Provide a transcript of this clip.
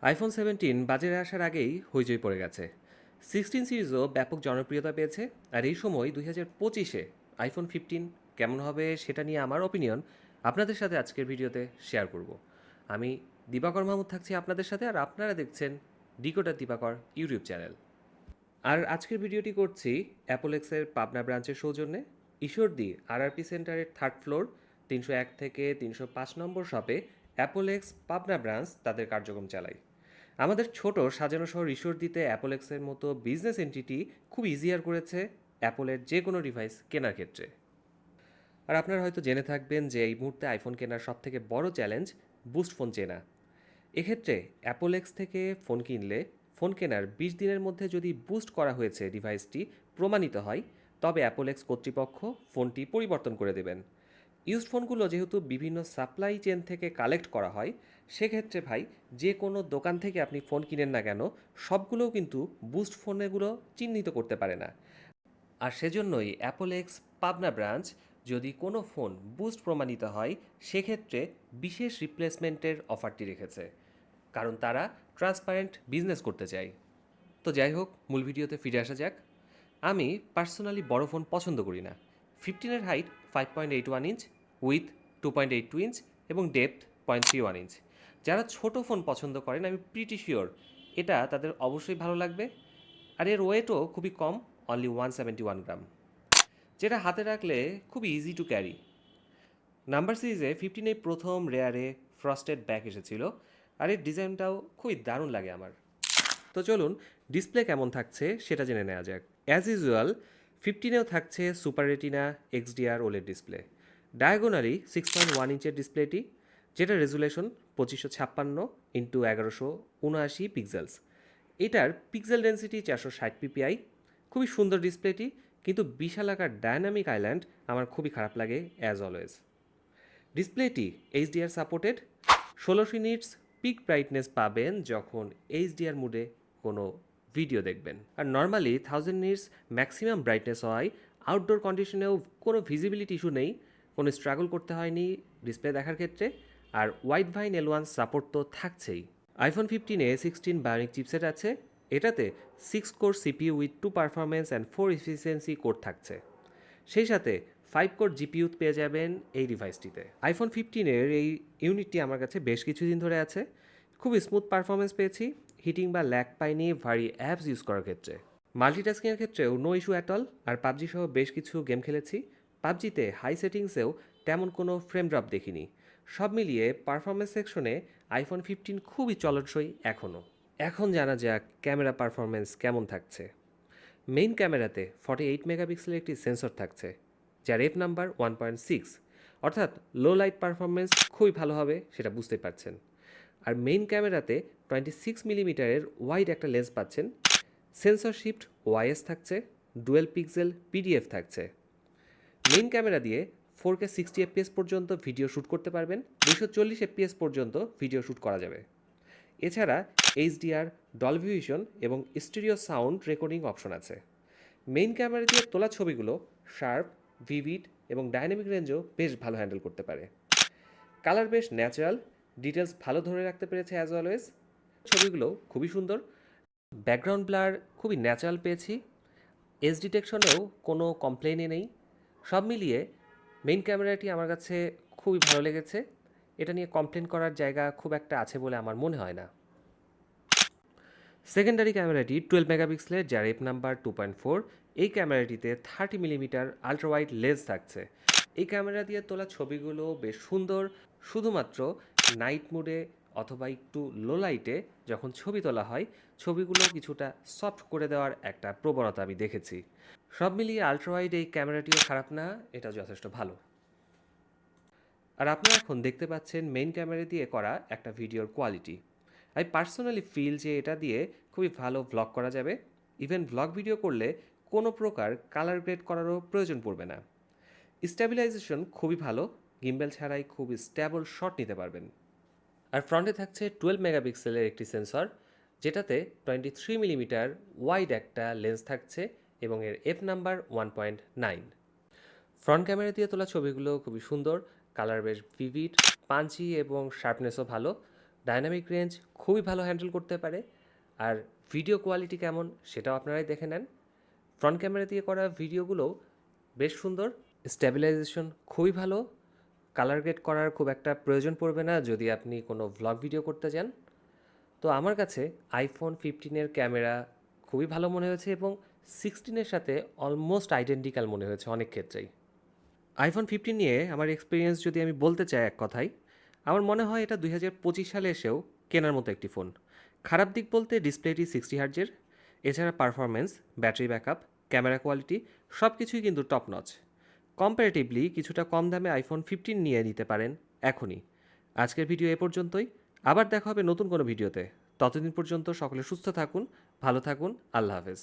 IPhone 17 বাজারে আসার আগেই হইচই পড়ে গেছে। 16 সিরিজও ব্যাপক জনপ্রিয়তা পেয়েছে। আর এই সময় 2025-এ আইফোন 15 কেমন হবে সেটা নিয়ে আমার ওপিনিয়ন আপনাদের সাথে আজকের ভিডিওতে শেয়ার করব। আমি দিবাকর মাহমুদ থাকছি আপনাদের সাথে, আর আপনারা দেখছেন ডিকোডার দিবাকর ইউটিউব চ্যানেল। আর আজকের ভিডিওটি করছি অ্যাপোলেক্সের পাবনা ব্রাঞ্চের সৌজন্যে। ঈশ্বরদী আরআরপি সেন্টারের থার্ড ফ্লোর 301 থেকে 305 নম্বর শপে অ্যাপোলেক্স পাবনা ব্রাঞ্চ তাদের কার্যক্রম চালায়। আমাদের ছোট সাজানো শহর ঈশ্বরদীতে অ্যাপোলেক্সের মতো বিজনেস এন্টিটি খুব ইজিয়ার করেছে অ্যাপলের যে কোনো ডিভাইস কেনার ক্ষেত্রে। আর আপনারা হয়তো জেনে থাকবেন যে এই মুহূর্তে আইফোন কেনার সবথেকে বড় চ্যালেঞ্জ বুস্ট ফোন চেনা। এক্ষেত্রে অ্যাপোলেক্স থেকে ফোন কিনলে ফোন কেনার 20 দিনের মধ্যে যদি বুস্ট করা হয়েছে ডিভাইসটি প্রমাণিত হয়, তবে অ্যাপোলেক্স কর্তৃপক্ষ ফোনটি পরিবর্তন করে দেবেন। ইউজড ফোনগুলো যেহেতু বিভিন্ন সাপ্লাই চেন থেকে কালেক্ট করা হয়, সেক্ষেত্রে ভাই যে কোনো দোকান থেকে আপনি ফোন কিনেন না কেন, সবগুলোও কিন্তু বুস্ট ফোনগুলো চিহ্নিত করতে পারে না। আর সেজন্যই অ্যাপোলেক্স পাবনা ব্রাঞ্চ যদি কোনো ফোন বুস্ট প্রমাণিত হয়, সেক্ষেত্রে বিশেষ রিপ্লেসমেন্টের অফারটি রেখেছে, কারণ তারা ট্রান্সপারেন্ট বিজনেস করতে চায়। তো যাই হোক, মূল ভিডিওতে ফিরে আসা যাক। আমি পার্সোনালি বড় ফোন পছন্দ করি না। 15-এর হাইট 5.81 ইঞ্চ, উইথ 2.82 ইঞ্চ এবং ডেপথ 0.31 ইঞ্চ। যারা ছোট ফোন পছন্দ করেন, আমি প্রিটি শিওর এটা তাদের অবশ্যই ভালো লাগবে। আর এর ওয়েটও খুবই কম, অনলি 171 গ্রাম, যেটা হাতে রাখলে খুবই ইজি টু ক্যারি। নাম্বার সিরিজে 15 প্রথম রেয়ারে ফ্রস্টেড ব্যাক এসেছিল, আর এর ডিজাইনটাও খুবই দারুণ লাগে আমার। তো চলুন ডিসপ্লে কেমন থাকছে সেটা জেনে নেওয়া যাক। অ্যাজ ইউজুয়াল 15-এও থাকছে super retina XDR OLED display. Diagonally 6.1 ইঞ্চের ডিসপ্লেটি, যেটা রেজুলেশন 2556 × 1179 পিক্সেলস। এটার পিক্সেল ডেন্সিটি 460 পিপিআই। খুবই সুন্দর ডিসপ্লেটি, কিন্তু বিশালাকার ডায়নামিক আইল্যান্ড আমার খুবই খারাপ লাগে অ্যাজ অলওয়েজ। ডিসপ্লেটি HDR supported. 1600 nits peak brightness পাবেন যখন এইচডিআর মুডে কোনো ভিডিও দেখবেন। আর নর্মালি 1000 নিটস ম্যাক্সিমাম ব্রাইটনেস হওয়ায় আউটডোর কন্ডিশনেও কোনো ভিজিবিলিটি ইস্যু নেই, কোনো স্ট্রাগল করতে হয়নি ডিসপ্লে দেখার ক্ষেত্রে। আর ওয়াইড ভাইন L1 সাপোর্ট তো থাকছেই। আইফোন 15-এ 16 বায়োনিক চিপসেট আছে। এটাতে 6 core CPU with 2 performance and 4 efficiency core থাকছে। সেই সাথে 5 কোর জিপিইউ পেয়ে যাবেন এই ডিভাইসটিতে। আইফোন 15-এর এই ইউনিটটি আমার কাছে বেশ কিছুদিন ধরে আছে। খুবই স্মুথ পারফরমেন্স পেয়েছি, হিটিং বা ল্যাগ পাইনি ভারী অ্যাপস ইউজ করার ক্ষেত্রে। মাল্টিটাস্কিংয়ের ক্ষেত্রেও নো ইস্যু অ্যাট অল। আর পাবজি সহ বেশ কিছু গেম খেলেছি। পাবজিতে হাই সেটিংসেও তেমন কোনো ফ্রেম ড্রপ দেখিনি। সব মিলিয়ে পারফরমেন্স সেকশনে আইফোন 15 খুবই চলনসই এখনও। এখন জানা যাক ক্যামেরা পারফরমেন্স কেমন থাকছে। মেইন ক্যামেরাতে 48 মেগাপিক্সেলের একটি সেন্সর থাকছে, যার এফ নাম্বার 1.6, অর্থাৎ লো লাইট পারফরমেন্স খুবই ভালো হবে সেটা বুঝতে পারছেন। আর মেইন ক্যামেরাতে 26 মিলিমিটারের ওয়াইড একটা লেন্স পাচ্ছেন। সেন্সর শিফট ওয়াইএস থাকছে, ডুয়েল পিক্সেল পিডিএফ থাকছে। মেইন ক্যামেরা দিয়ে 4K 60 এফপিএস পর্যন্ত ভিডিও শ্যুট করতে পারবেন, 240 এফপিএস পর্যন্ত ভিডিও শ্যুট করা যাবে। এছাড়া এইচডিআর, ডলবি ভিশন এবং স্টিরিও সাউন্ড রেকর্ডিং অপশন আছে। মেইন ক্যামেরা দিয়ে তোলা ছবিগুলো শার্প, ভিভিড এবং ডাইনামিক রেঞ্জও বেশ ভালো হ্যান্ডেল করতে পারে। কালার বেশ ন্যাচারাল, ডিটেলস ভালো ধরে রাখতে পেরেছে অ্যাজ অলওয়েজ। ছবিগুলো খুবই সুন্দর, ব্যাকগ্রাউন্ড ব্লার খুবই ন্যাচারাল পেয়েছি। এজ ডিটেকশনেও কোনো কমপ্লেনই নেই। সব মিলিয়ে মেইন ক্যামেরাটি আমার কাছে খুবই ভালো লেগেছে। এটা নিয়ে কমপ্লেন করার জায়গা খুব একটা আছে বলে আমার মনে হয় না। সেকেন্ডারি ক্যামেরাটি 12 মেগাপিক্সেলের, যার এফ নাম্বার 2.4। এই ক্যামেরাটিতে 30 মিলিমিটার আলট্রাওয়াইড লেন্স থাকছে। এই ক্যামেরা দিয়ে তোলা ছবিগুলো বেশ সুন্দর। শুধুমাত্র নাইট মুডে অথবা একটু লো লাইটে যখন ছবি তোলা হয়, ছবিগুলো কিছুটা সফট করে দেওয়ার একটা প্রবণতা আমি দেখেছি। সব মিলিয়ে আলট্রাওয়াইড এই ক্যামেরাটিও খারাপ না, এটা যথেষ্ট ভালো। আর আপনারা এখন দেখতে পাচ্ছেন মেইন ক্যামেরা দিয়ে করা একটা ভিডিওর কোয়ালিটি। আমি পার্সোনালি ফিল যে এটা দিয়ে খুবই ভালো ভ্লগ করা যাবে। ইভেন ভ্লগ ভিডিও করলে কোনো প্রকার কালার গ্রেড করারও প্রয়োজন পড়বে না। স্ট্যাবিলাইজেশন খুবই ভালো, গিম্বেল ছাড়াই খুব স্ট্যাবল শট নিতে পারবেন। আর ফ্রন্টে থাকছে 12 মেগাপিক্সেলের একটি সেন্সর, যেটাতে 23 মিলিমিটার ওয়াইড একটা লেন্স থাকছে এবং এর এফ নাম্বার 1.9। ফ্রন্ট ক্যামেরা দিয়ে তোলা ছবিগুলো খুবই সুন্দর, কালার বেশ ভিভিড, পাঞ্চি এবং শার্পনেসও ভালো। ডাইনামিক রেঞ্জ খুবই ভালো হ্যান্ডেল করতে পারে। আর ভিডিও কোয়ালিটি কেমন সেটাও আপনারাই দেখে নেন। ফ্রন্ট ক্যামেরা দিয়ে করা ভিডিওগুলোও বেশ সুন্দর। স্ট্যাবিলাইজেশন খুবই ভালো। কালার গ্রেড করার খুব একটা প্রয়োজন পড়বে না যদি আপনি কোনো ভ্লগ ভিডিও করতে চান। তো আমার কাছে আইফোন 15-এর ক্যামেরা খুবই ভালো মনে হয়েছে এবং 16-এর সাথে অলমোস্ট আইডেন্টিক্যাল মনে হয়েছে অনেক ক্ষেত্রেই। আইফোন 15 নিয়ে আমার এক্সপিরিয়েন্স যদি আমি বলতে চাই এক কথায়, আমার মনে হয় এটা 2025 সালে এসেও কেনার মতো একটি ফোন। খারাপ দিক বলতে ডিসপ্লেটি 60 হার্জের, এছাড়া performance, battery backup, camera quality সব কিছুই কিন্তু টপ নচ। কম্পারেটিভলি কিছুটা কম দামে আইফোন 15 নিয়ে নিতে পারেন এখনই। আজকের ভিডিও এ পর্যন্তই। আবার দেখা হবে নতুন কোনো ভিডিওতে। ততদিন পর্যন্ত সকলে সুস্থ থাকুন, ভালো থাকুন। আল্লাহ হাফেজ।